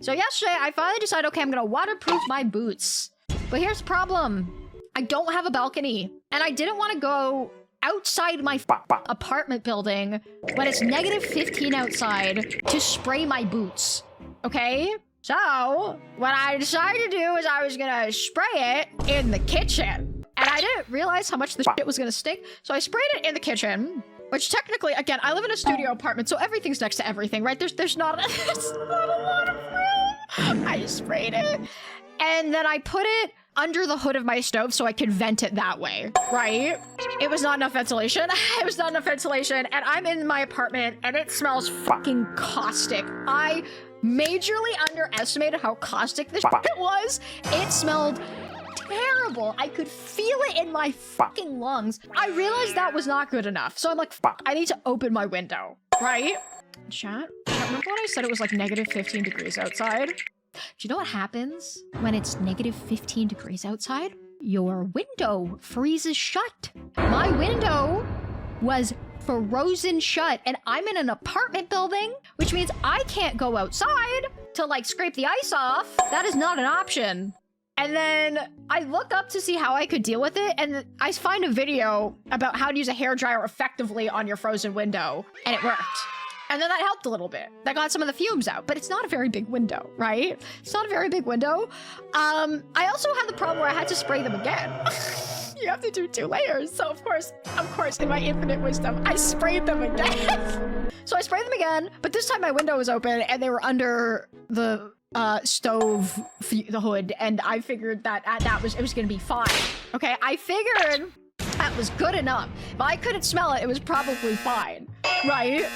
So yesterday, I finally decided, okay, I'm gonna waterproof my boots. But here's the problem. I don't have a balcony. And I didn't want to go outside my apartment building when it's -15 outside to spray my boots. Okay? So, what I decided to do is I was gonna spray it in the kitchen. And I didn't realize how much the shit was gonna stink. So I sprayed it in the kitchen. Which technically, again, I live in a studio apartment, so everything's next to everything, right? There's not a lot of room. I sprayed it. And then I put it under the hood of my stove so I could vent it that way, right? It was not enough ventilation. It was not enough ventilation. And I'm in my apartment and it smells fucking caustic. I majorly underestimated how caustic this shit was. It smelled terrible. I could feel it in my fucking lungs. I realized that was not good enough. So I'm like, fuck, I need to open my window, right? Chat, remember when I said it was like -15 degrees outside? Do you know what happens when it's -15 degrees outside? Your window freezes shut. My window was frozen shut and I'm in an apartment building, which means I can't go outside to like scrape the ice off. That is not an option. And then I look up to see how I could deal with it, and I find a video about how to use a hairdryer effectively on your frozen window, and it worked. And then that helped a little bit. That got some of the fumes out, but it's not a very big window, right? It's not a very big window. I also had the problem where I had to spray them again. You have to do 2 layers. So of course, in my infinite wisdom, I sprayed them again. So I sprayed them again, but this time my window was open and they were under the stove, the hood, and I figured that it was gonna be fine. Okay, I figured that was good enough. If I couldn't smell it, it was probably fine, right?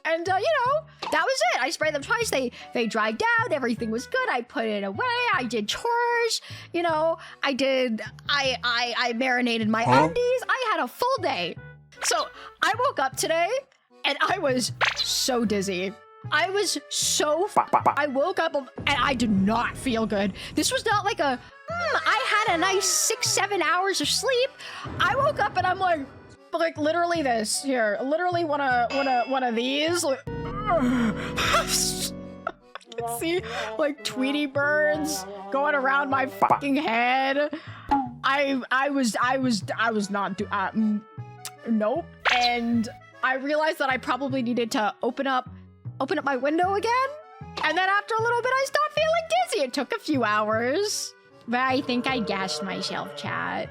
And you know, that was it. I sprayed them twice. They dried down. Everything was good. I put it away. I did chores. You know, I marinated my undies. I had a full day. So I woke up today and I was so dizzy. I was so I woke up and I did not feel good. This was not like a I had a nice 6-7 hours of sleep. I woke up and I'm like literally this here, literally one of these. Like, see like Tweety birds going around my fucking head. I was not nope. And I realized that I probably needed to open up my window again. And then after a little bit, I stopped feeling dizzy. It took a few hours, but I think I gassed myself, chat.